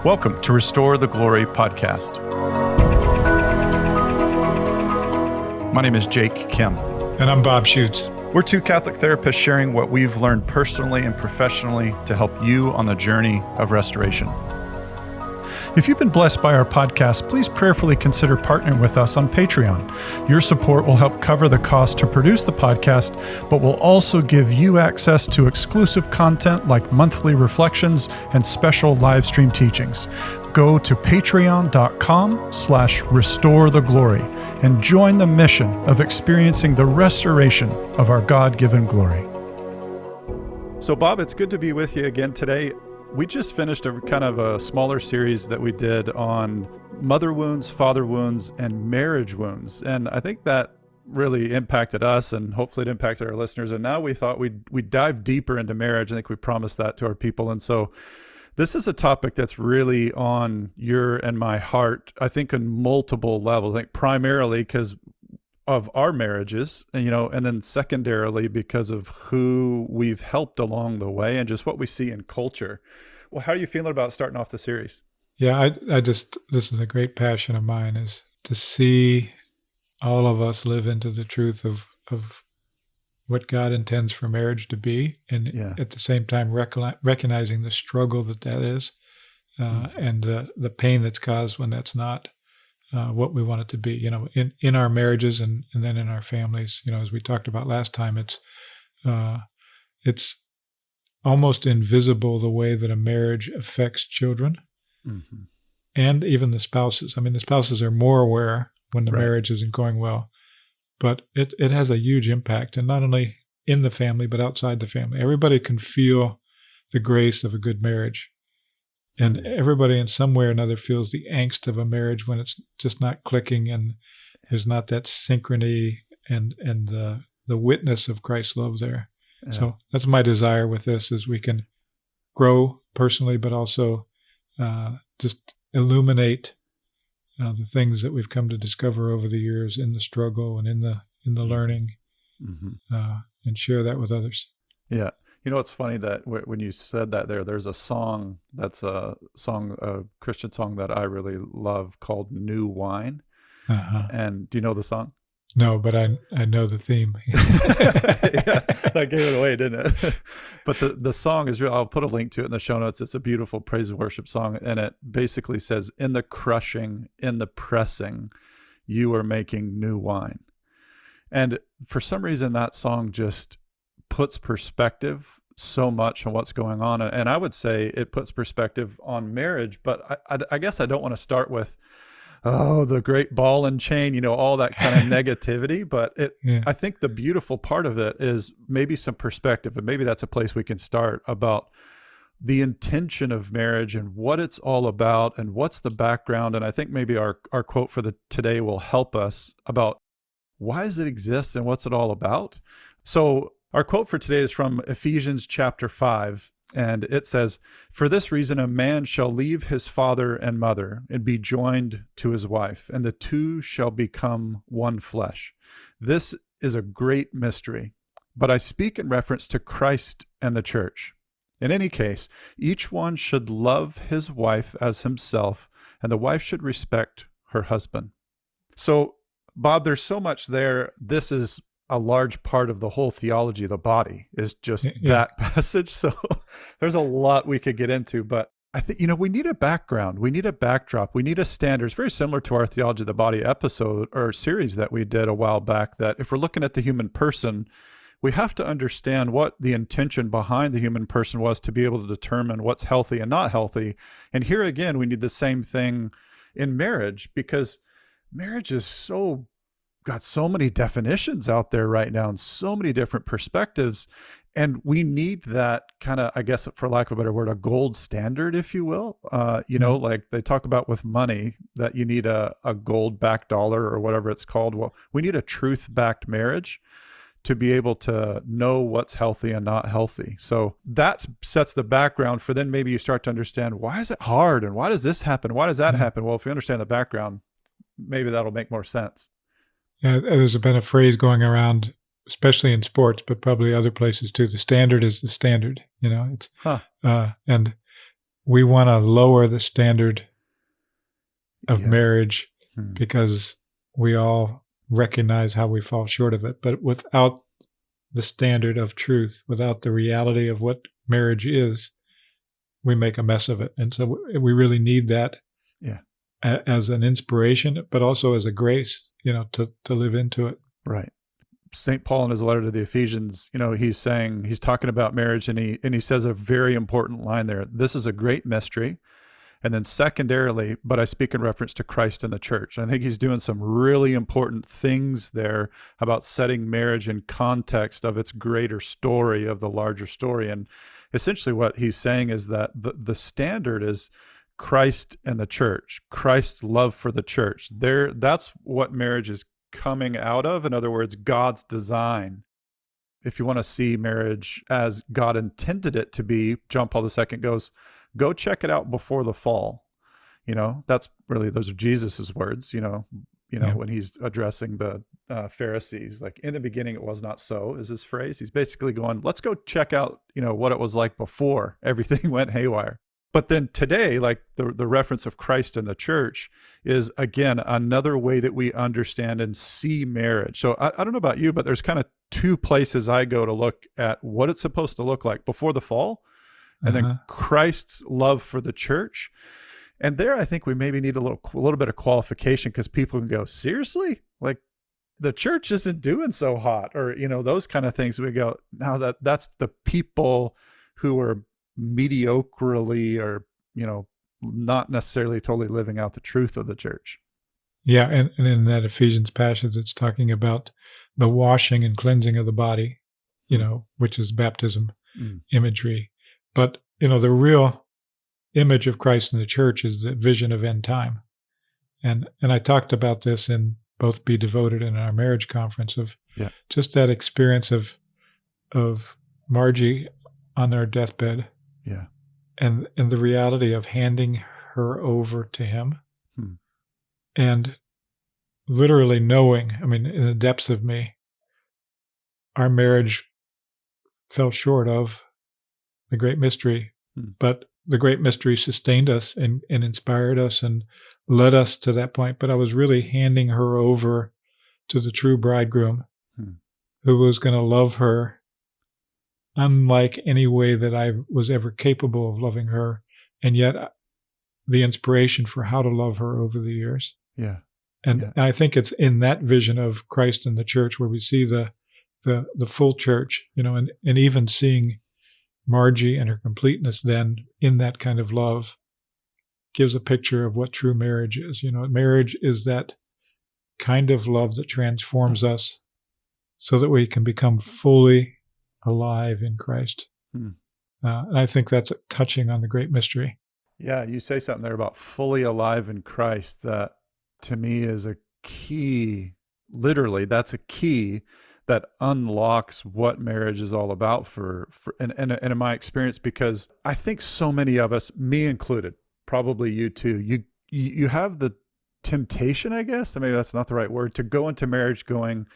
Welcome to Restore the Glory podcast. My name is Jake Kim. And I'm Bob Schutz. We're two Catholic therapists sharing what we've learned personally and professionally to help you on the journey of restoration. If you've been blessed by our podcast, please prayerfully consider partnering with us on Patreon. Your support will help cover the cost to produce the podcast, but will also give you access to exclusive content like monthly reflections and special live stream teachings. Go to patreon.com/restoretheglory and join the mission of experiencing the restoration of our God-given glory. So Bob, it's good to be with you again today. We just finished a kind of a smaller series that we did on mother wounds, father wounds, and marriage wounds. And I think that really impacted us, and hopefully it impacted our listeners. And now we thought we'd dive deeper into marriage. I think we promised that to our people. And so this is a topic that's really on your and my heart, I think on multiple levels. I think primarily because of our marriages, and then secondarily because of who we've helped along the way and just what we see in culture. Well, how are you feeling about starting off the series? Yeah, this is a great passion of mine, is to see all of us live into the truth of what God intends for marriage to be, and at the same time recognizing the struggle that is, and the pain that's caused when that's not what we want it to be, in our marriages and then in our families. As we talked about last time, it's almost invisible the way that a marriage affects children, and even the spouses. I mean, the spouses are more aware when the marriage isn't going well, but it has a huge impact, and not only in the family, but outside the family. Everybody can feel the grace of a good marriage. And everybody in some way or another feels the angst of a marriage when it's just not clicking and there's not that synchrony and the witness of Christ's love there. Yeah. So that's my desire with this, is we can grow personally, but also just illuminate the things that we've come to discover over the years in the struggle and in the learning, and share that with others. Yeah. It's funny that when you said that there's a song that's a Christian song that I really love called New Wine. And do you know the song? No, but I know the theme. Yeah, that gave it away, didn't it? But the song is real. I'll put a link to it in the show notes. It's a beautiful praise and worship song. And it basically says, in the crushing, in the pressing, you are making new wine. And for some reason, that song just puts perspective so much on what's going on. And I would say it puts perspective on marriage, but I guess I don't want to start with, the great ball and chain, all that kind of negativity. But I think the beautiful part of it is maybe some perspective, and maybe that's a place we can start about the intention of marriage and what it's all about and what's the background. And I think maybe our quote for today will help us about why does it exist and what's it all about. So our quote for today is from Ephesians chapter 5, and it says, "For this reason a man shall leave his father and mother and be joined to his wife, and the two shall become one flesh. This is a great mystery, but I speak in reference to Christ and the church. In any case, each one should love his wife as himself, and the wife should respect her husband." So, Bob, there's so much there. This is a large part of the whole theology of the body, is just that passage. So there's a lot we could get into, but I think, we need a background. We need a backdrop. We need a standard. It's very similar to our theology of the body episode or series that we did a while back, that if we're looking at the human person, we have to understand what the intention behind the human person was to be able to determine what's healthy and not healthy. And here again, we need the same thing in marriage, because marriage is got so many definitions out there right now and so many different perspectives. And we need that kind of, I guess, for lack of a better word, a gold standard, if you will. Like they talk about with money, that you need a gold-backed dollar or whatever it's called. Well, we need a truth-backed marriage to be able to know what's healthy and not healthy. So that sets the background for then maybe you start to understand, why is it hard? And why does this happen? Why does that happen? Well, if you understand the background, maybe that'll make more sense. Yeah, there's been a phrase going around, especially in sports, but probably other places too. The standard is the standard. It's and we want to lower the standard of Yes. marriage because we all recognize how we fall short of it. But without the standard of truth, without the reality of what marriage is, we make a mess of it. And so we really need that as an inspiration, but also as a grace, to live into it. Right. St. Paul in his letter to the Ephesians, he's talking about marriage, and he says a very important line there. This is a great mystery. And then secondarily, but I speak in reference to Christ and the church. I think he's doing some really important things there about setting marriage in context of its greater story, of the larger story. And essentially what he's saying is that the standard is Christ and the church, Christ's love for the church. That's what marriage is coming out of. In other words, God's design. If you want to see marriage as God intended it to be, John Paul II goes, go check it out before the fall. That's really, those are Jesus's words, when he's addressing the Pharisees, like, in the beginning it was not so, is his phrase. He's basically going, let's go check out, what it was like before everything went haywire. But then today, like the reference of Christ and the church is, again, another way that we understand and see marriage. So I don't know about you, but there's kind of two places I go to look at what it's supposed to look like before the fall, and then Christ's love for the church. And there, I think we maybe need a little bit of qualification, because people can go, seriously? Like, the church isn't doing so hot, or, those kind of things. We go, now that's the people who are mediocrely, or, not necessarily totally living out the truth of the church. Yeah. And in that Ephesians passage, it's talking about the washing and cleansing of the body, which is baptism imagery. But, the real image of Christ in the church is the vision of end time. And I talked about this in both Be Devoted and our marriage conference, of just that experience of Margie on her deathbed. Yeah. And the reality of handing her over to him. And literally knowing, in the depths of me, our marriage fell short of the great mystery, but the great mystery sustained us and inspired us and led us to that point. But I was really handing her over to the true bridegroom, who was going to love her unlike any way that I was ever capable of loving her, and yet the inspiration for how to love her over the years. Yeah. And I think it's in that vision of Christ and the church where we see the full church, and even seeing Margie and her completeness then in that kind of love gives a picture of what true marriage is. Marriage is that kind of love that transforms us so that we can become fully alive in Christ. And I think that's touching on the great mystery. Yeah, you say something there about fully alive in Christ that to me is a key. Literally, that's a key that unlocks what marriage is all about and in my experience, because I think so many of us, me included, probably you too, you have the temptation, I guess, maybe that's not the right word, to go into marriage going,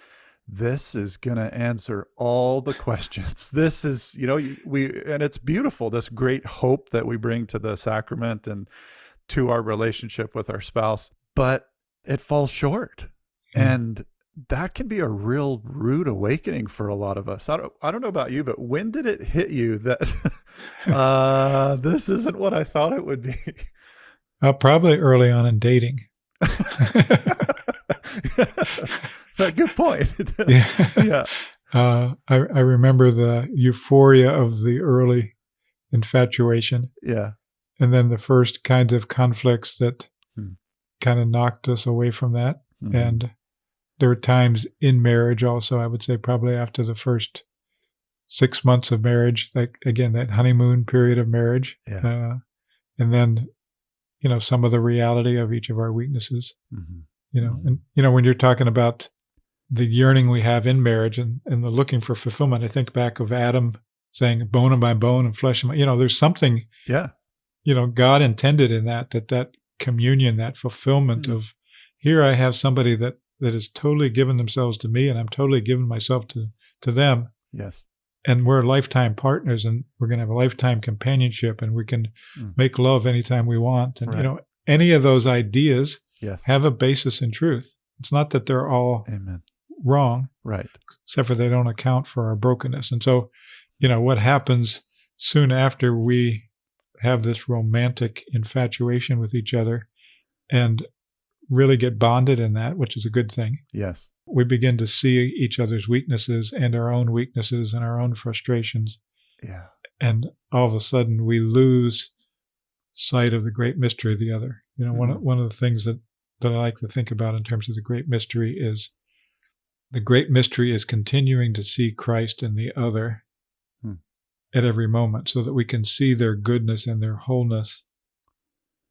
this is going to answer all the questions. This is, and it's beautiful, this great hope that we bring to the sacrament and to our relationship with our spouse, but it falls short. And that can be a real rude awakening for a lot of us. I don't know about you, but when did it hit you that this isn't what I thought it would be? Probably early on in dating. Good point. Yeah. I remember the euphoria of the early infatuation. Yeah. And then the first kinds of conflicts that kind of knocked us away from that. And there were times in marriage also, I would say probably after the first 6 months of marriage, like, again, that honeymoon period of marriage. Yeah. And then, some of the reality of each of our weaknesses, and, when you're talking about the yearning we have in marriage and the looking for fulfillment, I think back of Adam saying bone of my bone and flesh of my, there's something, God intended in that communion, that fulfillment of, here I have somebody that has totally given themselves to me, and I'm totally giving myself to them. Yes. and we're lifetime partners, and we're going to have a lifetime companionship, and we can make love anytime we want. And, Right. any of those ideas Yes. have a basis in truth. It's not that they're all Amen. wrong, Right. except for they don't account for our brokenness. And so, what happens soon after we have this romantic infatuation with each other and really get bonded in that, which is a good thing. Yes. We begin to see each other's weaknesses and our own weaknesses and our own frustrations. Yeah. And all of a sudden we lose sight of the great mystery of the other. One of the things that I like to think about in terms of the great mystery is continuing to see Christ in the other at every moment, so that we can see their goodness and their wholeness,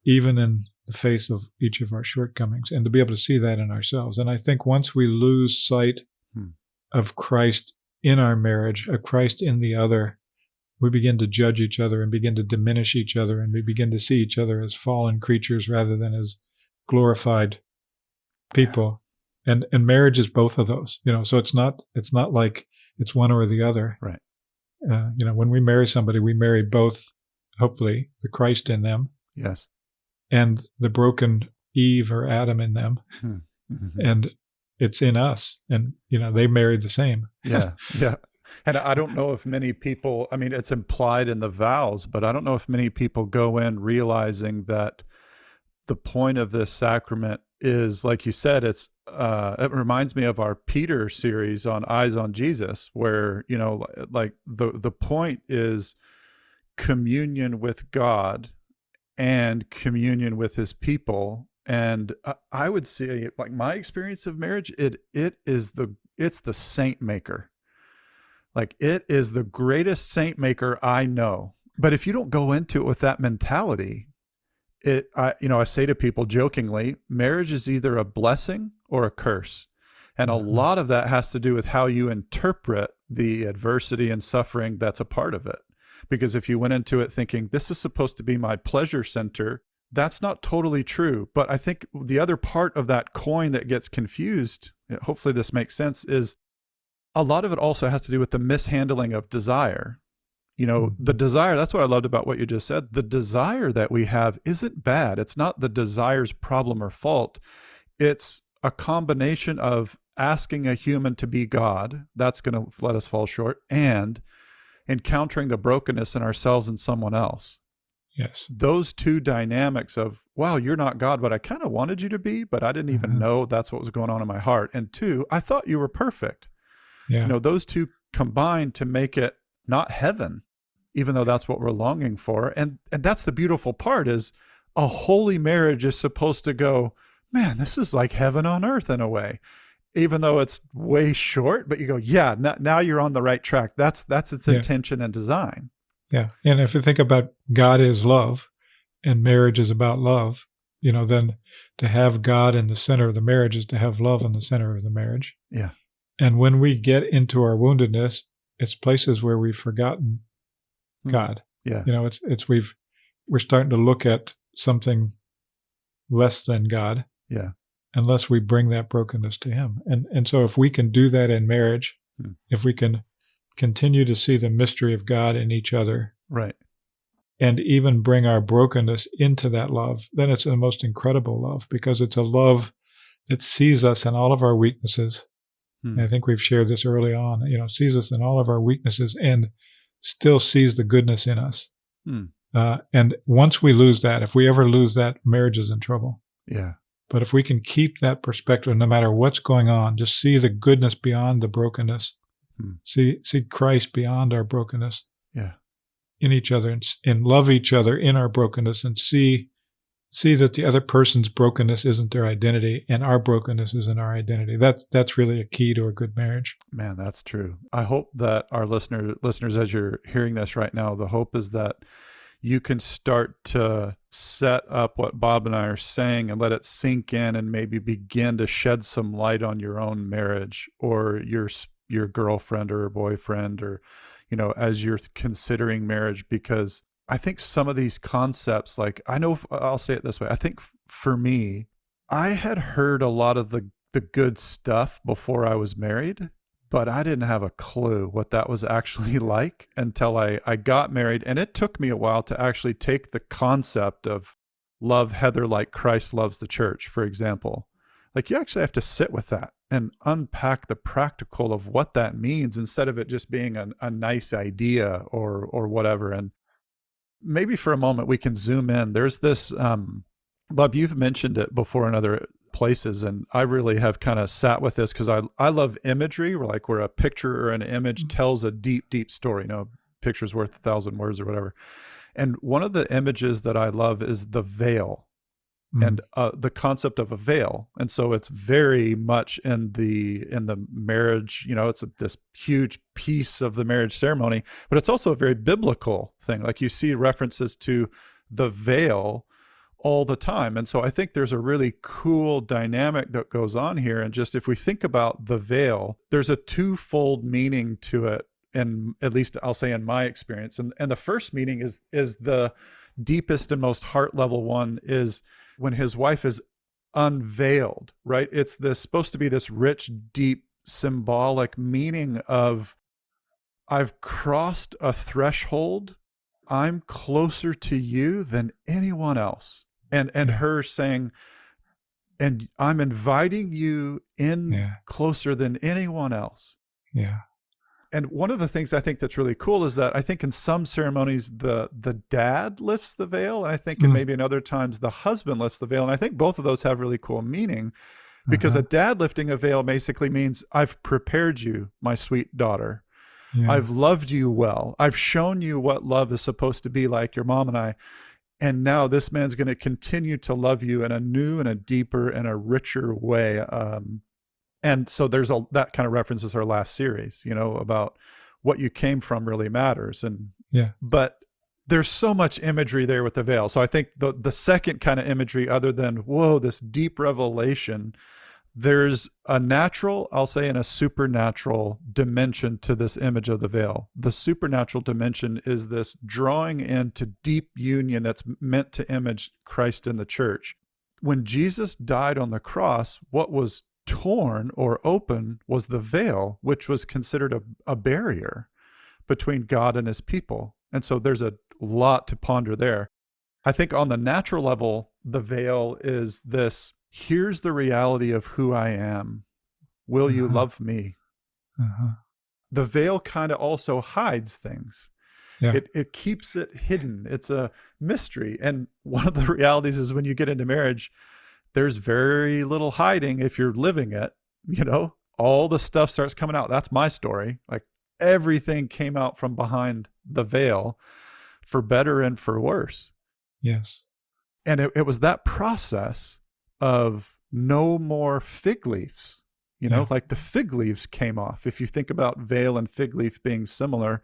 even in the face of each of our shortcomings, and to be able to see that in ourselves. And I think once we lose sight of Christ in our marriage, of Christ in the other, we begin to judge each other and begin to diminish each other, and we begin to see each other as fallen creatures rather than as glorified people. And marriage is both of those, so it's not like it's one or the other. Right. When we marry somebody, we marry both, hopefully, the Christ in them. Yes. And the broken Eve or Adam in them. And it's in us. And, they married the same. Yeah. Yeah. And I don't know if many people, it's implied in the vows, but I don't know if many people go in realizing that the point of this sacrament is, like you said, it reminds me of our Peter series on Eyes on Jesus, where, like the point is communion with God and communion with his people. And I would say, like, my experience of marriage, it's the saint maker. Like, it is the greatest saint maker I know. But if you don't go into it with that mentality, I say to people jokingly, marriage is either a blessing or a curse. And a lot of that has to do with how you interpret the adversity and suffering that's a part of it. Because if you went into it thinking, this is supposed to be my pleasure center, that's not totally true. But I think the other part of that coin that gets confused, hopefully this makes sense, is a lot of it also has to do with the mishandling of desire. The desire, that's what I loved about what you just said. The desire that we have isn't bad. It's not the desire's problem or fault. It's a combination of asking a human to be God, that's going to let us fall short, and encountering the brokenness in ourselves and someone else. Yes. Those two dynamics of, wow, you're not God, but I kind of wanted you to be, but I didn't even know that's what was going on in my heart. And two, I thought you were perfect. Yeah. Those two combined to make it not heaven, even though that's what we're longing for. And that's the beautiful part, is a holy marriage is supposed to go, man, this is like heaven on earth in a way, even though it's way short, but you go, yeah, now you're on the right track. That's its intention and design. Yeah. And if you think about God is love and marriage is about love, then to have God in the center of the marriage is to have love in the center of the marriage. Yeah. And when we get into our woundedness, it's places where we've forgotten God. Yeah. We're starting to look at something less than God. Yeah. Unless we bring that brokenness to him. And so if we can do that in marriage, if we can continue to see the mystery of God in each other, right, and even bring our brokenness into that love, then it's the most incredible love, because it's a love that sees us in all of our weaknesses. And I think we've shared this early on, sees us in all of our weaknesses and still sees the goodness in us. And once we lose that, if we ever lose that, marriage is in trouble. Yeah. But if we can keep that perspective, no matter what's going on, just see the goodness beyond the brokenness, see Christ beyond our brokenness, in each other, and love each other in our brokenness, and see that the other person's brokenness isn't their identity, and our brokenness isn't our identity. That's really a key to a good marriage. Man, that's true. I hope that our listeners, as you're hearing this right now, the hope is that you can start to set up what Bob and I are saying and let it sink in, and maybe begin to shed some light on your own marriage, or your girlfriend or boyfriend, or, as you're considering marriage. Because I think some of these concepts, like, I'll say it this way. I think for me, I had heard a lot of the good stuff before I was married, but I didn't have a clue what that was actually like until I got married. And it took me a while to actually take the concept of love Heather like Christ loves the church, for example. Like, you actually have to sit with that and unpack the practical of what that means instead of it just being a nice idea or whatever. And maybe for a moment we can zoom in. There's this, Bob, you've mentioned it before in other places, and I really have kind of sat with this because I love imagery, where a picture or an image tells a deep, deep story. Picture's worth 1,000 words or whatever. And one of the images that I love is the veil. And the concept of a veil. And so it's very much in the marriage, it's this huge piece of the marriage ceremony, but it's also a very biblical thing. Like, you see references to the veil all the time. And so I think there's a really cool dynamic that goes on here. And just if we think about the veil, there's a twofold meaning to it. And at least I'll say in my experience. And the first meaning is the deepest and most heart level one, is when his wife is unveiled, right? It's supposed to be this rich, deep, symbolic meaning of, I've crossed a threshold. I'm closer to you than anyone else. And her saying, and I'm inviting you in closer than anyone else. Yeah. And one of the things I think that's really cool is that I think in some ceremonies, the dad lifts the veil. And I think in maybe in other times, the husband lifts the veil. And I think both of those have really cool meaning, because a dad lifting a veil basically means, I've prepared you, my sweet daughter. Yeah. I've loved you well. I've shown you what love is supposed to be like, your mom and I. And now this man's going to continue to love you in a new and a deeper and a richer way. And so that kind of references our last series, about what you came from really matters. But there's so much imagery there with the veil. So I think the second kind of imagery, other than, whoa, this deep revelation, there's a natural, I'll say, and a supernatural dimension to this image of the veil. The supernatural dimension is this drawing into deep union that's meant to image Christ in the church. When Jesus died on the cross, what was torn or open was the veil, which was considered a barrier between God and his people. And so there's a lot to ponder there. I think on the natural level, the veil is this, here's the reality of who I am. Will you love me? The veil kind of also hides things. Yeah. It keeps it hidden. It's a mystery. And one of the realities is when you get into marriage, there's very little hiding if you're living it. All the stuff starts coming out. That's my story. Like, everything came out from behind the veil, for better and for worse. Yes. And it was that process of no more fig leaves, like the fig leaves came off. If you think about veil and fig leaf being similar,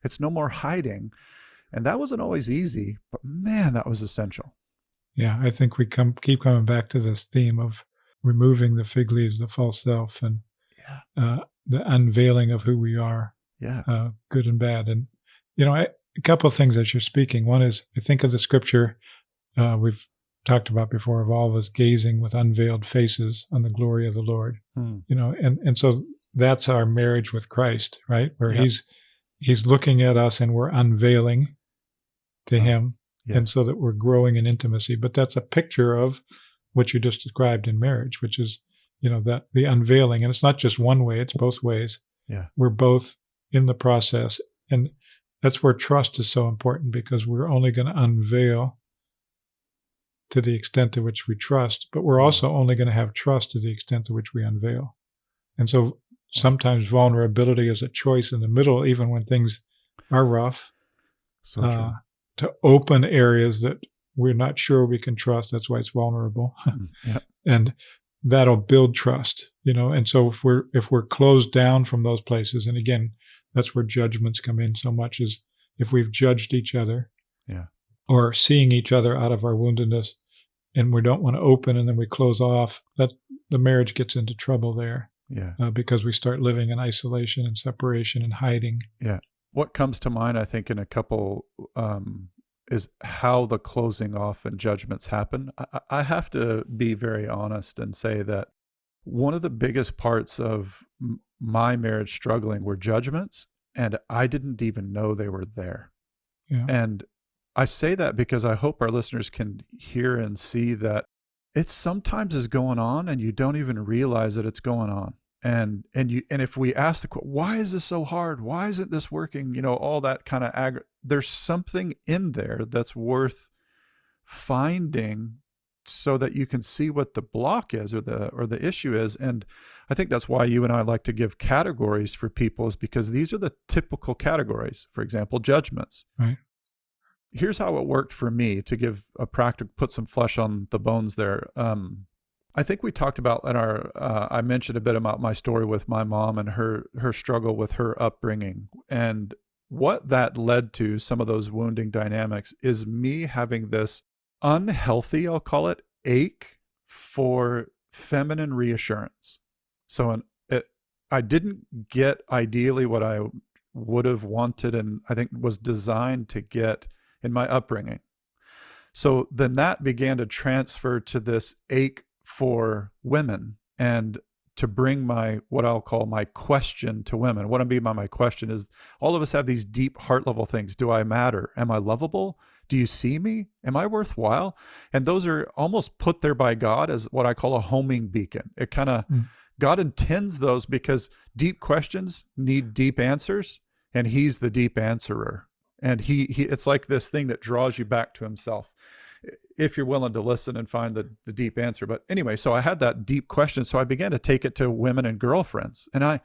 it's no more hiding. And that wasn't always easy, but man, that was essential. Yeah, I think we keep coming back to this theme of removing the fig leaves, the false self, and the unveiling of who we are, good and bad. And, a couple of things as you're speaking. One is, I think of the scripture we've talked about before, of all of us gazing with unveiled faces on the glory of the Lord. And so that's our marriage with Christ, right? Where he's looking at us and we're unveiling to him. Yes. And so that we're growing in intimacy. But that's a picture of what you just described in marriage, which is, that the unveiling. And it's not just one way, it's both ways. Yeah. We're both in the process. And that's where trust is so important, because we're only going to unveil to the extent to which we trust, but we're also only going to have trust to the extent to which we unveil. And so sometimes vulnerability is a choice in the middle, even when things are rough. So true. To open areas that we're not sure we can trust. That's why it's vulnerable. And that'll build trust, And so if we're closed down from those places, and again, that's where judgments come in so much, is if we've judged each other, or seeing each other out of our woundedness, and we don't want to open, and then we close off, that the marriage gets into trouble there. Because we start living in isolation and separation and hiding. What comes to mind, I think, in a couple is how the closing off and judgments happen. I have to be very honest and say that one of the biggest parts of my marriage struggling were judgments, and I didn't even know they were there. Yeah. And I say that because I hope our listeners can hear and see that it sometimes is going on and you don't even realize that it's going on. And if we ask the question, why is this so hard? Why isn't this working? You know, all that kind of there's something in there that's worth finding so that you can see what the block is or the issue is. And I think that's why you and I like to give categories for people, is because these are the typical categories. For example, judgments. Right. Here's how it worked for me, to give a practical, put some flesh on the bones there. I think we talked about in our, I mentioned a bit about my story with my mom and her struggle with her upbringing. And what that led to, some of those wounding dynamics, is me having this unhealthy, I'll call it, ache for feminine reassurance. So I didn't get ideally what I would have wanted, and I think was designed to get in my upbringing. So then that began to transfer to this ache for women, and to bring what I'll call my question to women. What I mean by my question is, all of us have these deep heart level things. Do I matter? Am I lovable? Do you see me? Am I worthwhile? And those are almost put there by God as what I call a homing beacon. It kind of, God intends those because deep questions need deep answers, and he's the deep answerer. And he it's like this thing that draws you back to himself, if you're willing to listen and find the deep answer. But anyway, so I had that deep question. So I began to take it to women and girlfriends. And I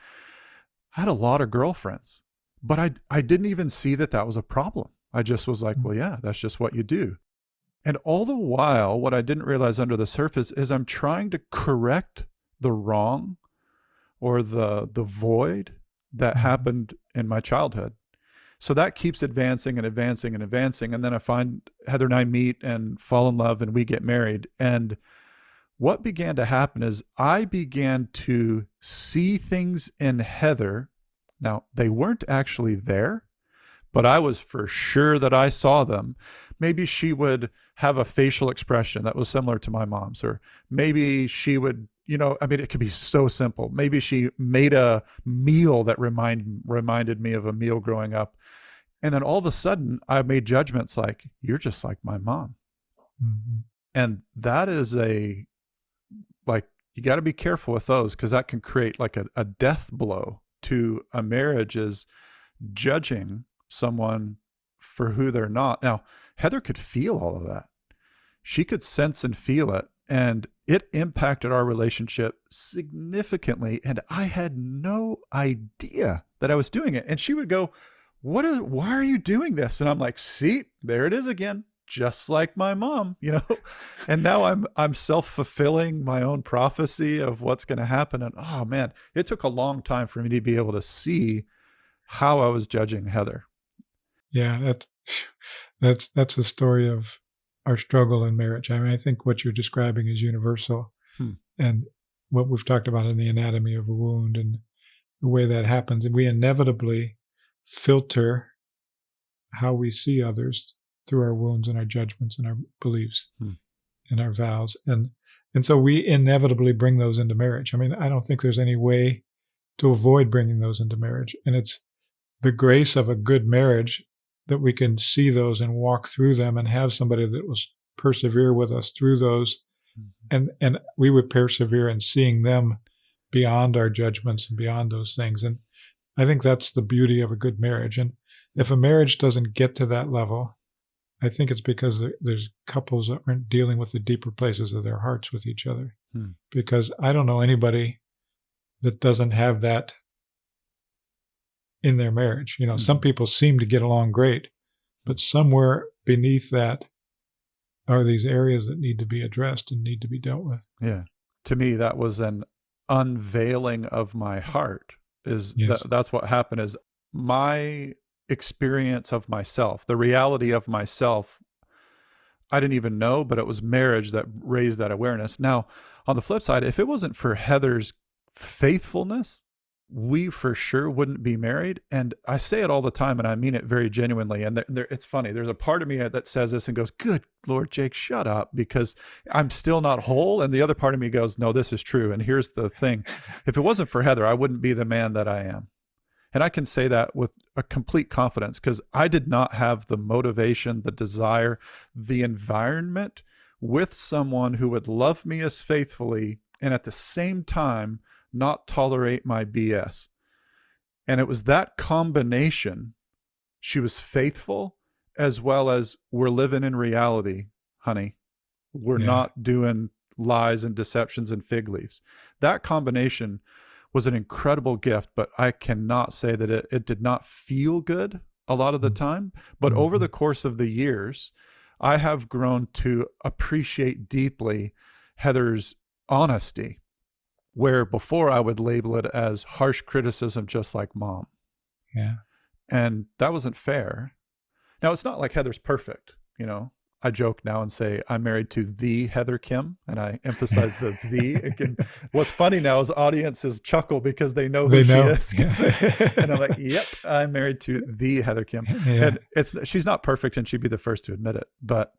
had a lot of girlfriends, but I didn't even see that was a problem. I just was like, well, yeah, that's just what you do. And all the while, what I didn't realize under the surface is I'm trying to correct the wrong or the void that happened in my childhood. So that keeps advancing and advancing and advancing. And then I find Heather and I meet and fall in love, and we get married. And what began to happen is I began to see things in Heather. Now, they weren't actually there, but I was for sure that I saw them. Maybe she would have a facial expression that was similar to my mom's, or maybe she would, I mean, it could be so simple. Maybe she made a meal that reminded me of a meal growing up. And then all of a sudden I made judgments like, you're just like my mom. Mm-hmm. And that is you got to be careful with those, because that can create like a death blow to a marriage, is judging someone for who they're not. Now, Heather could feel all of that. She could sense and feel it, and it impacted our relationship significantly. And I had no idea that I was doing it. And she would go, why are you doing this? And I'm like, see, there it is again, just like my mom, and now I'm self-fulfilling my own prophecy of what's going to happen. And oh man, it took a long time for me to be able to see how I was judging Heather. Yeah, that's the story of our struggle in marriage. I mean, I think what you're describing is universal. And what we've talked about in the anatomy of a wound and the way that happens. And we inevitably filter how we see others through our wounds and our judgments and our beliefs and our vows. And so we inevitably bring those into marriage. I mean, I don't think there's any way to avoid bringing those into marriage. And it's the grace of a good marriage that we can see those and walk through them and have somebody that will persevere with us through those. And we would persevere in seeing them beyond our judgments and beyond those things. And I think that's the beauty of a good marriage. And if a marriage doesn't get to that level, I think it's because there's couples that aren't dealing with the deeper places of their hearts with each other. Because I don't know anybody that doesn't have that in their marriage. Some people seem to get along great, but somewhere beneath that are these areas that need to be addressed and need to be dealt with. Yeah. To me, that was an unveiling of my heart. That's what happened, is my experience of myself, the reality of myself, I didn't even know, but it was marriage that raised that awareness. Now, on the flip side, if it wasn't for Heather's faithfulness, we for sure wouldn't be married. And I say it all the time, and I mean it very genuinely. And it's funny. There's a part of me that says this and goes, good Lord, Jake, shut up, because I'm still not whole. And the other part of me goes, no, this is true. And here's the thing. If it wasn't for Heather, I wouldn't be the man that I am. And I can say that with a complete confidence, because I did not have the motivation, the desire, the environment with someone who would love me as faithfully and at the same time not tolerate my BS. And it was that combination. She was faithful, as well as we're living in reality, honey. We're not doing lies and deceptions and fig leaves. That combination was an incredible gift, but I cannot say that it did not feel good a lot of the time. But over the course of the years, I have grown to appreciate deeply Heather's honesty, where before I would label it as harsh criticism, just like mom. Yeah. And that wasn't fair. Now, it's not like Heather's perfect. I joke now and say I'm married to the Heather Kim, and I emphasize the. Again, what's funny now is audiences chuckle because they know who she is. And I'm like, yep, I'm married to the Heather Kim. Yeah. And she's not perfect, and she'd be the first to admit it. But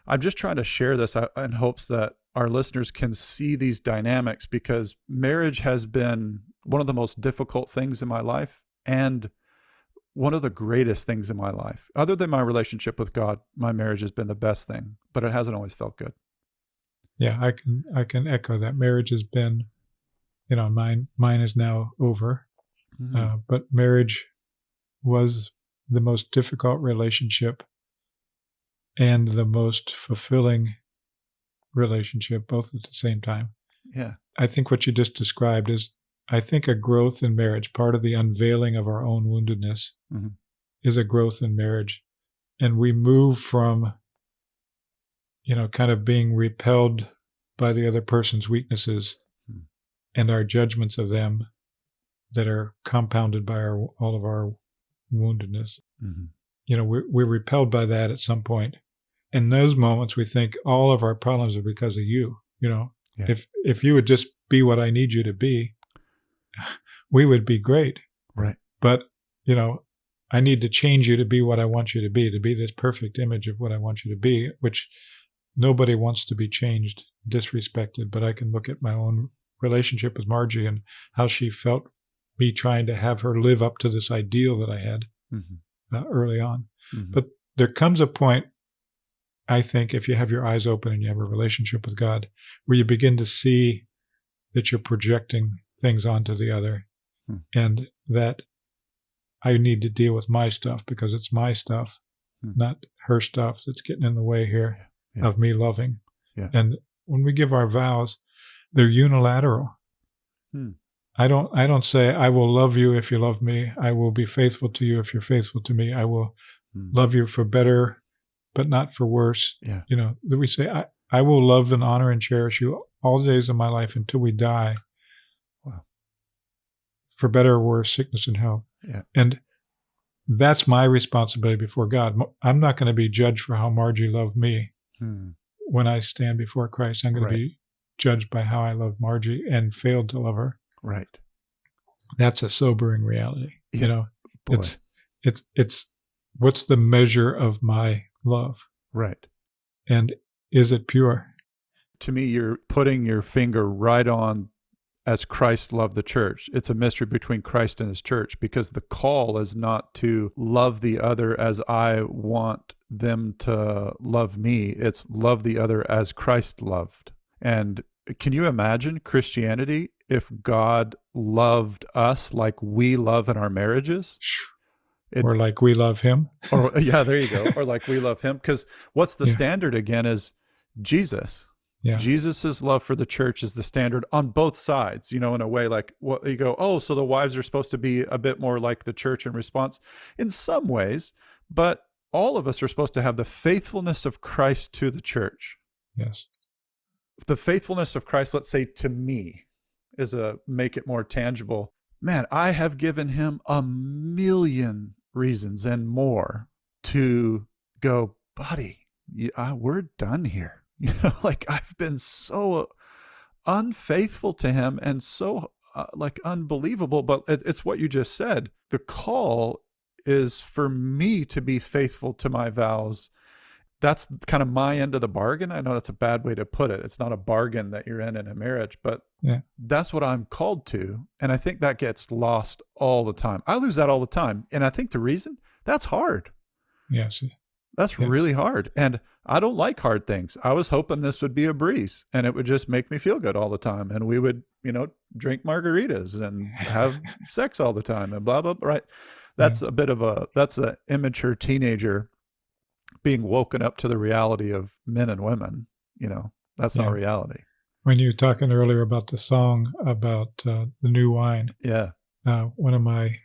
I'm just trying to share this in hopes that our listeners can see these dynamics, because marriage has been one of the most difficult things in my life and one of the greatest things in my life. Other than my relationship with God, my marriage has been the best thing, but it hasn't always felt good. Yeah, I can echo that. Marriage has been, mine is now over, but marriage was the most difficult relationship and the most fulfilling relationship, both at the same time. Yeah. I think what you just described is, I think, a growth in marriage. Part of the unveiling of our own woundedness is a growth in marriage. And we move from, kind of being repelled by the other person's weaknesses and our judgments of them that are compounded by all of our woundedness. We're repelled by that at some point. In those moments, we think all of our problems are because of you. If you would just be what I need you to be, we would be great. Right. But, I need to change you to be what I want you to be this perfect image of what I want you to be, which nobody wants to be changed, disrespected. But I can look at my own relationship with Margie and how she felt me trying to have her live up to this ideal that I had early on. But there comes a point, I think, if you have your eyes open and you have a relationship with God, where you begin to see that you're projecting things onto the other, and that I need to deal with my stuff because it's my stuff, not her stuff that's getting in the way here of me loving. Yeah. And when we give our vows, they're unilateral. I don't say, I will love you if you love me. I will be faithful to you if you're faithful to me. I will love you for better, but not for worse. Yeah. That we say, I will love and honor and cherish you all the days of my life until we die. Wow. For better or worse, sickness and health. Yeah. And that's my responsibility before God. I'm not going to be judged for how Margie loved me when I stand before Christ. I'm going to be judged by how I love Margie and failed to love her. Right. That's a sobering reality. Yeah. It's what's the measure of my love? Right. And is it pure? To me, you're putting your finger right on, as Christ loved the church. It's a mystery between Christ and his church, because the call is not to love the other as I want them to love me. It's love the other as Christ loved. And can you imagine Christianity if God loved us like we love in our marriages? Or like we love him? Yeah, there you go. Or like we love him. Because what's the standard again is Jesus. Yeah. Jesus's love for the church is the standard on both sides, in a way. Like, what you go, oh, so the wives are supposed to be a bit more like the church in response in some ways, but all of us are supposed to have the faithfulness of Christ to the church. Yes. The faithfulness of Christ, let's say, to me, is make it more tangible. Man, I have given him a million reasons and more to go, buddy, we're done here. Like, I've been so unfaithful to him and so like unbelievable. But it's what you just said. The call is for me to be faithful to my vows. That's kind of my end of the bargain. I know that's a bad way to put it. It's not a bargain that you're in a marriage, but that's what I'm called to. And I think that gets lost all the time. I lose that all the time. And I think the reason, that's hard. Yes. That's really hard. And I don't like hard things. I was hoping this would be a breeze and it would just make me feel good all the time. And we would, drink margaritas and have sex all the time and blah, blah, blah. Right. That's that's an immature teenager being woken up to the reality of men and women. That's not reality. When you were talking earlier about the song about the new wine. Yeah. One of my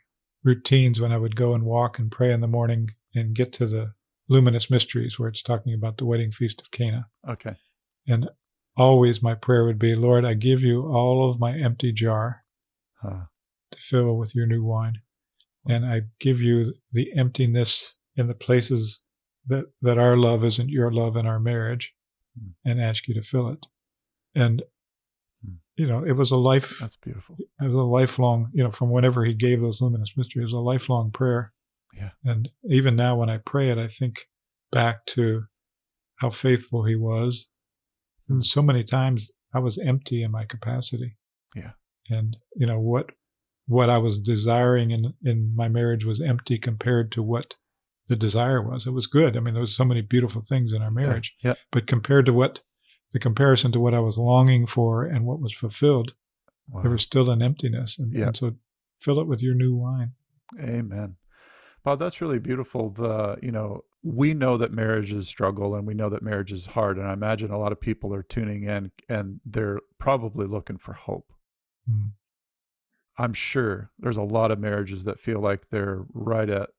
routines when I would go and walk and pray in the morning and get to the luminous mysteries where it's talking about the wedding feast of Cana. Okay. And always my prayer would be, Lord, I give you all of my empty jar to fill with your new wine. And I give you the emptiness in the places that our love isn't your love in our marriage and ask you to fill it. And, it was a life. That's beautiful. It was a lifelong, from whenever he gave those luminous mysteries, it was a lifelong prayer. Yeah. And even now when I pray it, I think back to how faithful he was. And so many times I was empty in my capacity. Yeah. And, what I was desiring in my marriage was empty compared to what the desire was. It was good. I mean, there was so many beautiful things in our marriage. Yeah. But compared to the comparison to what I was longing for and what was fulfilled, there was still an emptiness. And so fill it with your new wine. Amen. Bob, that's really beautiful. We know that marriages struggle and we know that marriage is hard. And I imagine a lot of people are tuning in and they're probably looking for hope. Mm. I'm sure there's a lot of marriages that feel like they're right at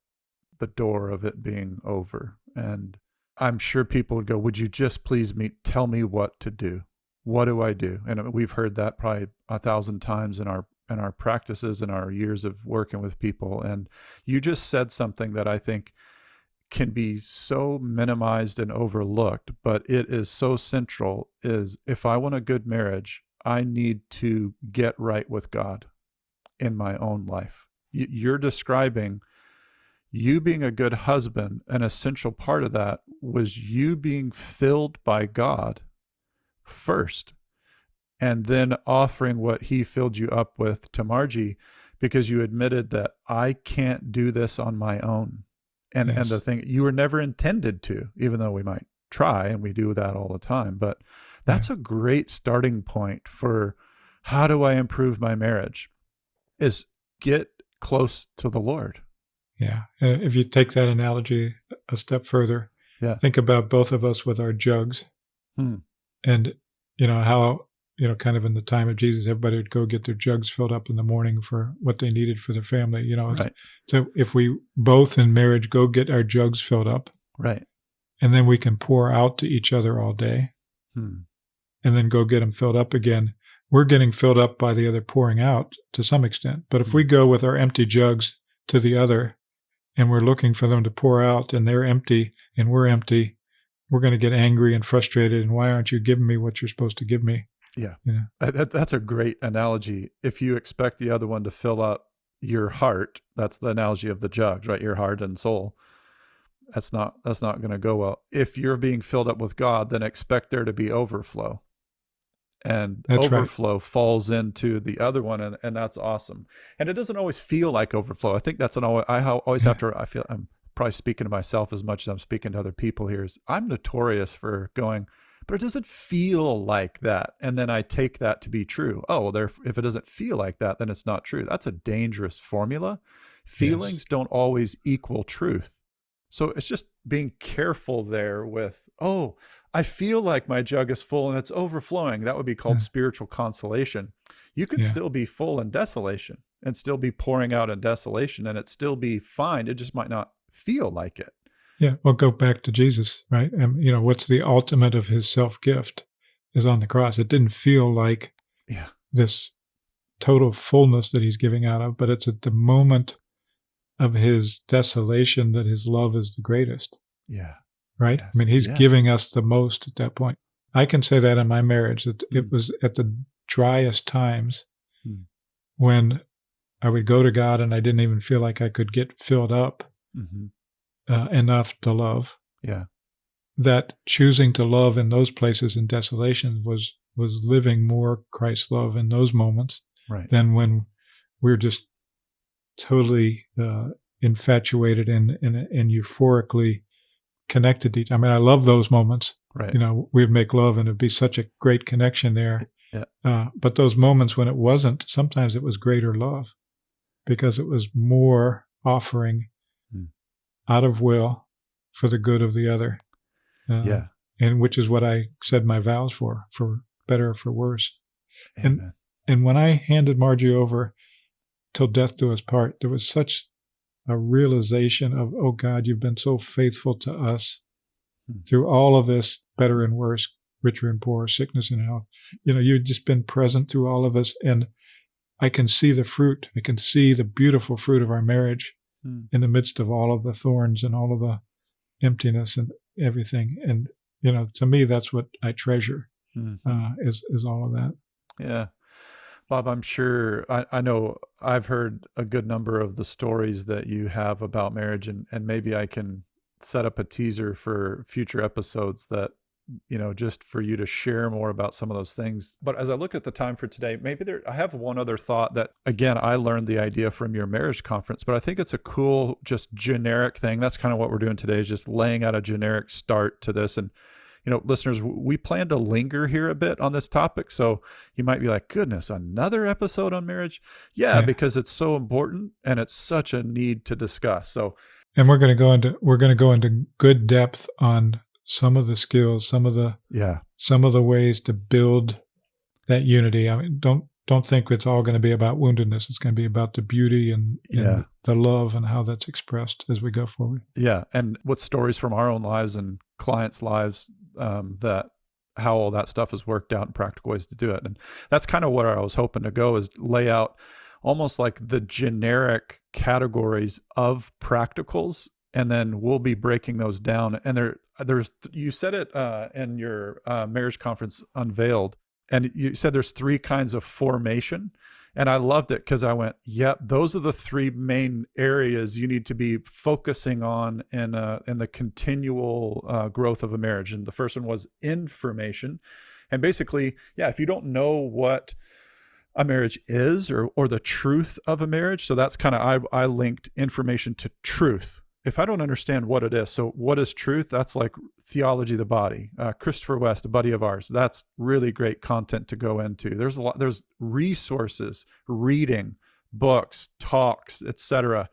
the door of it being over. And I'm sure people would go, would you just please tell me what to do? What do I do? And we've heard that probably 1,000 times in our practices and our years of working with people. And you just said something that I think can be so minimized and overlooked, but it is so central, is if I want a good marriage, I need to get right with God in my own life. You're describing you being a good husband. An essential part of that was you being filled by God first, and then offering what he filled you up with to Margie, because you admitted that I can't do this on my own. And the thing, you were never intended to, even though we might try, and we do that all the time. But that's a great starting point for how do I improve my marriage, is get close to the Lord. Yeah. And if you take that analogy a step further, think about both of us with our jugs. And, how, kind of in the time of Jesus, everybody would go get their jugs filled up in the morning for what they needed for their family, Right. So if we both in marriage go get our jugs filled up, right, and then we can pour out to each other all day, and then go get them filled up again, we're getting filled up by the other pouring out to some extent. But if we go with our empty jugs to the other and we're looking for them to pour out and they're empty and we're empty, we're going to get angry and frustrated. And why aren't you giving me what you're supposed to give me? Yeah. That's a great analogy. If you expect the other one to fill up your heart, that's the analogy of the jugs, right? Your heart and soul. That's not going to go well. If you're being filled up with God, then expect there to be overflow. And that's overflow falls into the other one, and that's awesome. And it doesn't always feel like overflow. I think that's I always have to, I feel I'm probably speaking to myself as much as I'm speaking to other people here, is I'm notorious for going, but it doesn't feel like that. And then I take that to be true. Oh, well, if it doesn't feel like that, then it's not true. That's a dangerous formula. Feelings don't always equal truth. So it's just being careful there with, I feel like my jug is full and it's overflowing. That would be called spiritual consolation. You could still be full in desolation and still be pouring out in desolation, and it still be fine. It just might not feel like it. Yeah, well, go back to Jesus, right? And what's the ultimate of his self-gift is on the cross. It didn't feel like this total fullness that he's giving out of, but it's at the moment of his desolation that his love is the greatest. Yeah. Right? Yes. I mean, he's giving us the most at that point. I can say that in my marriage, that it was at the driest times when I would go to God and I didn't even feel like I could get filled up enough to love. Yeah. That choosing to love in those places in desolation was living more Christ's love in those moments than when we're just totally infatuated and euphorically connected to each. I mean, I love those moments. Right. You know, we'd make love and it'd be such a great connection there. Yeah. But those moments when it wasn't, sometimes it was greater love because it was more offering out of will for the good of the other. And which is what I said my vows for better or for worse. Amen. And when I handed Margie over till death do us part, there was such a realization of, oh God, you've been so faithful to us through all of this, better and worse, richer and poorer, sickness and health. You know, you've just been present through all of us. And I can see the fruit. I can see the beautiful fruit of our marriage in the midst of all of the thorns and all of the emptiness and everything. And, you know, to me, that's what I treasure is all of that. Yeah. Bob, I'm sure, I know I've heard a good number of the stories that you have about marriage, and maybe I can set up a teaser for future episodes that, you know, just for you to share more about some of those things. But as I look at the time for today, I have one other thought that, again, I learned the idea from your marriage conference, but I think it's a cool, just generic thing. That's kind of what we're doing today, is just laying out a generic start to this. And, you know, listeners, we plan to linger here a bit on this topic. So you might be like, goodness, another episode on marriage? Yeah, because it's so important and it's such a need to discuss. So, and we're going to go into good depth on some of the skills, some of the ways to build that unity. I mean, don't think it's all going to be about woundedness. It's going to be about the beauty and the love and how that's expressed as we go forward. Yeah. And with stories from our own lives and clients' lives, that how all that stuff has worked out in practical ways to do it. And that's kind of what I was hoping to go, is lay out almost like the generic categories of practicals. And then we'll be breaking those down. And you said it in your marriage conference, Unveiled, and you said there's 3 kinds of formation. And I loved it because I went, yep, those are the 3 main areas you need to be focusing on in the continual growth of a marriage. And the first one was information. And basically, if you don't know what a marriage is or the truth of a marriage, so that's kind of, I linked information to truth. If I don't understand what it is, so what is truth? That's like Theology of the Body. Christopher West, a buddy of ours, that's really great content to go into. There's resources, reading, books, talks, etc.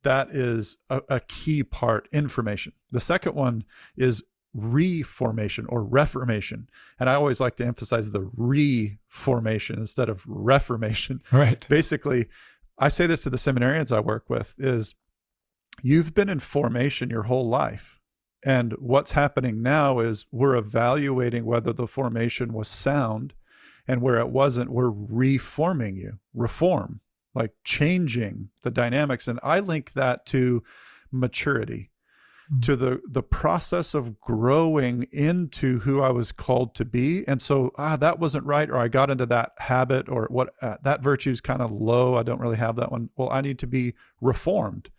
That is a key part, information. The second one is reformation or reformation. And I always like to emphasize the reformation instead of reformation. Right. Basically, I say this to the seminarians I work with is, you've been in formation your whole life. And what's happening now is we're evaluating whether the formation was sound, and where it wasn't, we're reforming you. Reform, like changing the dynamics. And I link that to maturity, to the process of growing into who I was called to be. And so, that wasn't right, or I got into that habit, or what that virtue is kind of low. I don't really have that one. Well, I need to be reformed.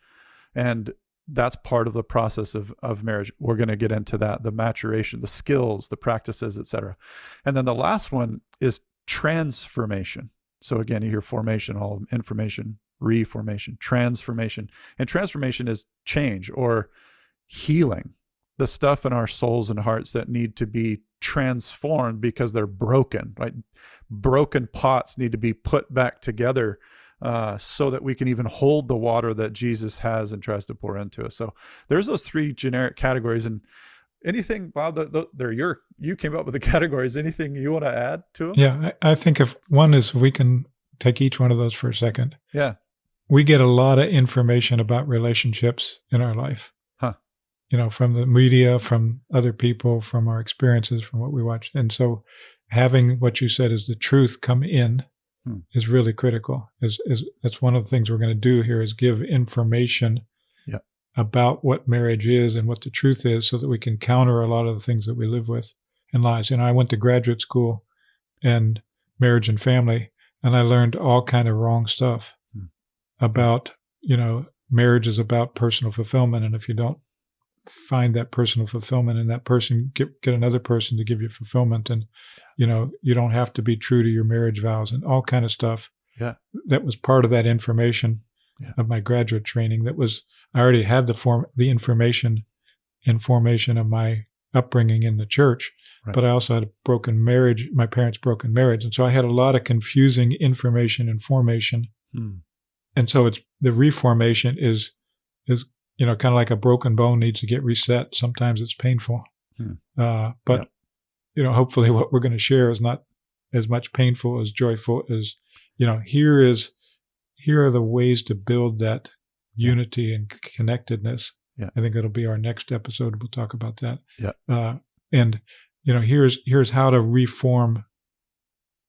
And that's part of the process of marriage. We're going to get into that, the maturation, the skills, the practices, etc. And then the last one is transformation. So again, you hear formation, all of information, reformation, transformation. And transformation is change or healing, the stuff in our souls and hearts that need to be transformed because they're broken, right? Broken pots need to be put back together so that we can even hold the water that Jesus has and tries to pour into us. So there's those 3 generic categories. And anything, Bob, you came up with the categories. Anything you want to add to them? Yeah, I think if we can take each one of those for a second. Yeah. We get a lot of information about relationships in our life. You know, from the media, from other people, from our experiences, from what we watch. And so having what you said is the truth come in is really critical. That's one of the things we're going to do here, is give information about what marriage is and what the truth is, so that we can counter a lot of the things that we live with in lives. And I went to graduate school and marriage and family, and I learned all kind of wrong stuff about, marriage is about personal fulfillment. And if you don't find that personal fulfillment in that person, get another person to give you fulfillment. And, you don't have to be true to your marriage vows and all kind of stuff. Yeah. That was part of that information of my graduate training. I already had the information in formation of my upbringing in the church, but I also had a broken marriage, my parents' broken marriage. And so I had a lot of confusing information and formation. And so the reformation is kind of like a broken bone needs to get reset. Sometimes it's painful. But hopefully what we're going to share is not as much painful as joyful as, here are the ways to build that unity and connectedness. I think it'll be our next episode. We'll talk about that. And here's how to reform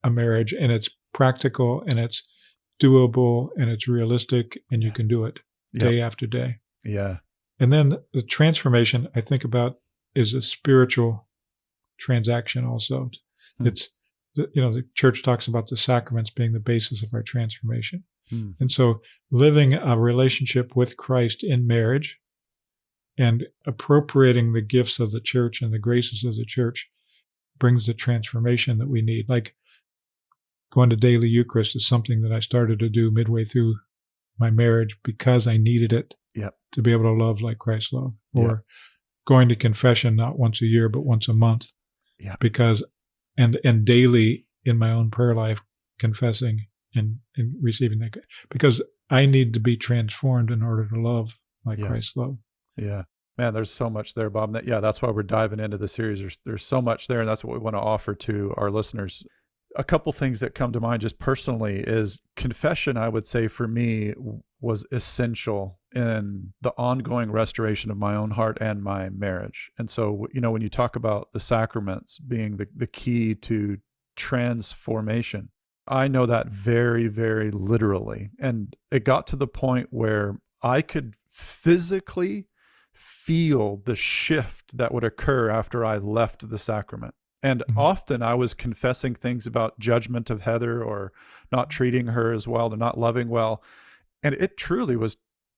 a marriage, and it's practical and it's doable and it's realistic, and you can do it day after day. And then the transformation I think about is a spiritual transaction also. It's, the church talks about the sacraments being the basis of our transformation. And so living a relationship with Christ in marriage and appropriating the gifts of the church and the graces of the church brings the transformation that we need. Like going to daily Eucharist is something that I started to do midway through my marriage because I needed it to be able to love like Christ loved. Or going to confession not once a year, but once a month. Because, and daily in my own prayer life, confessing and receiving that, because I need to be transformed in order to love like Christ loved. Man, there's so much there, Bob. That's why we're diving into the series. There's so much there, and that's what we want to offer to our listeners. A couple things that come to mind just personally is confession, I would say for me, was essential in the ongoing restoration of my own heart and my marriage. And so, when you talk about the sacraments being the key to transformation, I know that very, very literally. And it got to the point where I could physically feel the shift that would occur after I left the sacrament. And often I was confessing things about judgment of Heather or not treating her as well, or not loving well. And it truly was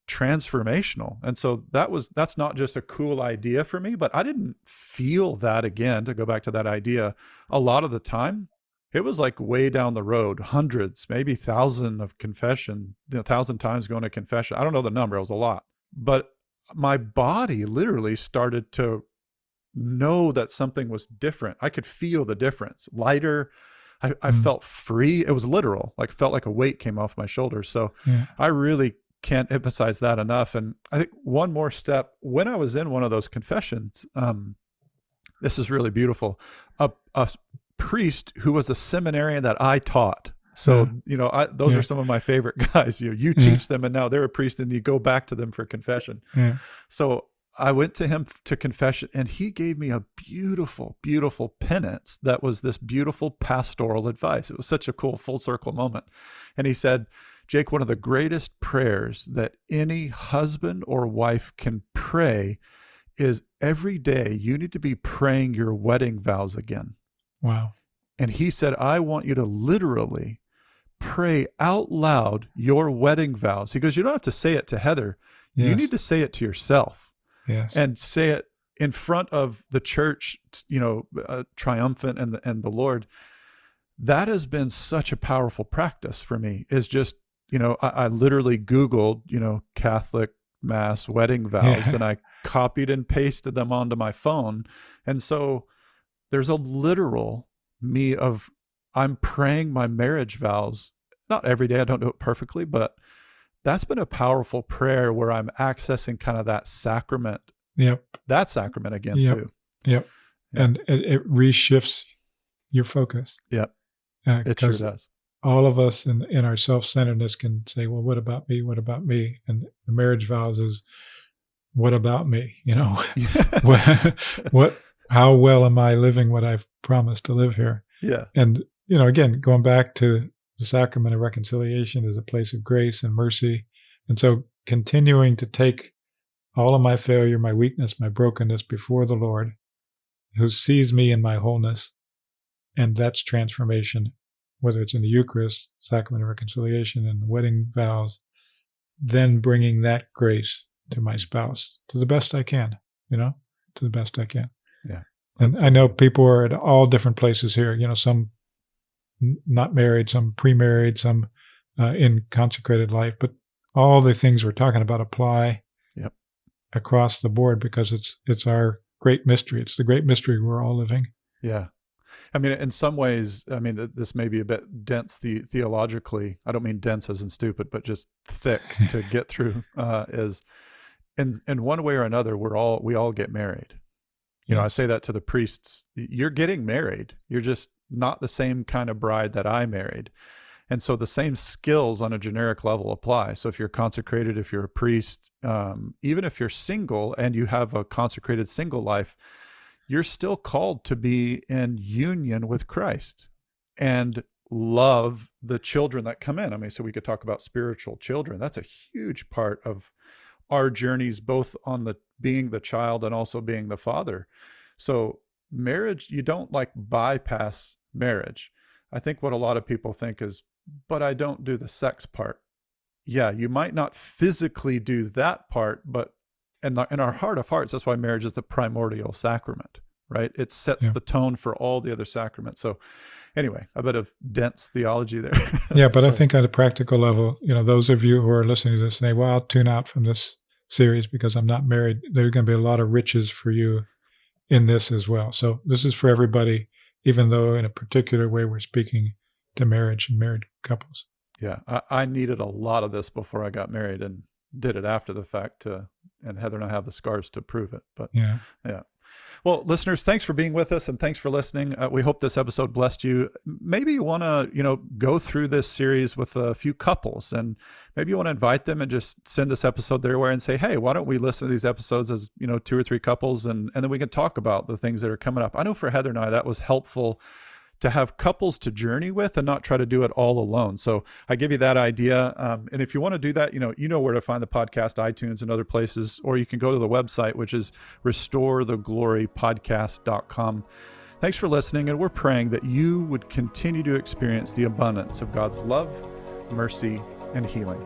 transformational. And so that's not just a cool idea for me, but I didn't feel that again, to go back to that idea, a lot of the time. It was like way down the road, hundreds, maybe 1,000 of confession, 1,000 times going to confession. I don't know the number, it was a lot. But my body literally started to know that something was different. I could feel the difference. Lighter. I felt free. It was literal. Like felt like a weight came off my shoulders. So I really can't emphasize that enough. And I think one more step, when I was in one of those confessions, this is really beautiful. A priest who was a seminarian that I taught. So, those are some of my favorite guys. You teach them, and now they're a priest, and you go back to them for confession. So I went to him to confession, and he gave me a beautiful, beautiful penance that was this beautiful pastoral advice. It was such a cool full circle moment. And he said, Jake, one of the greatest prayers that any husband or wife can pray is every day you need to be praying your wedding vows again. Wow. And he said, I want you to literally pray out loud your wedding vows. He goes, you don't have to say it to Heather. You need to say it to yourself. And say it in front of the church, triumphant and the Lord. That has been such a powerful practice for me, is just, I literally Googled, Catholic Mass wedding vows, and I copied and pasted them onto my phone. And so there's a literal me of, I'm praying my marriage vows, not every day, I don't do it perfectly, but that's been a powerful prayer where I'm accessing kind of that sacrament. That sacrament again too. And it reshifts your focus. It sure does. All of us in our self-centeredness can say, well, what about me? What about me? And the marriage vows is, what about me? How well am I living what I've promised to live here? And, again, going back to the sacrament of reconciliation is a place of grace and mercy. And so continuing to take all of my failure, my weakness, my brokenness before the Lord, who sees me in my wholeness, and that's transformation. whether it's in the Eucharist, Sacrament of Reconciliation, and the wedding vows, then bringing that grace to my spouse to the best I can, to the best I can. Yeah. And I know people are at all different places here, some not married, some pre-married, some in consecrated life, but all the things we're talking about apply across the board because it's our great mystery. It's the great mystery we're all living. Yeah. I mean, in some ways, this may be a bit dense theologically. I don't mean dense as in stupid, but just thick to get through. Is in one way or another, we all get married. I say that to the priests. You're getting married. You're just not the same kind of bride that I married. And so the same skills on a generic level apply. So if you're consecrated, if you're a priest, even if you're single and you have a consecrated single life, you're still called to be in union with Christ and love the children that come in. So we could talk about spiritual children. That's a huge part of our journeys, both on being the child and also being the father. So marriage, you don't bypass marriage. I think what a lot of people think is, but I don't do the sex part. Yeah, you might not physically do that part, but in our heart of hearts, that's why marriage is the primordial sacrament, right? It sets the tone for all the other sacraments. So anyway, a bit of dense theology there. Yeah, but I think at a practical level, those of you who are listening to this say, well, I'll tune out from this series because I'm not married. There's going to be a lot of riches for you in this as well. So this is for everybody, even though in a particular way we're speaking to marriage and married couples. Yeah, I needed a lot of this before I got married and did it after the fact, and Heather and I have the scars to prove it. But yeah. Well, listeners, thanks for being with us and thanks for listening. We hope this episode blessed you. Maybe you want to, go through this series with a few couples, and maybe you want to invite them and just send this episode their way and say, hey, why don't we listen to these episodes as, 2 or 3 couples, and then we can talk about the things that are coming up. I know for Heather and I, that was helpful to have couples to journey with and not try to do it all alone. So I give you that idea. And if you want to do that, you know where to find the podcast, iTunes and other places, or you can go to the website, which is restoretheglorypodcast.com. Thanks for listening. And we're praying that you would continue to experience the abundance of God's love, mercy, and healing.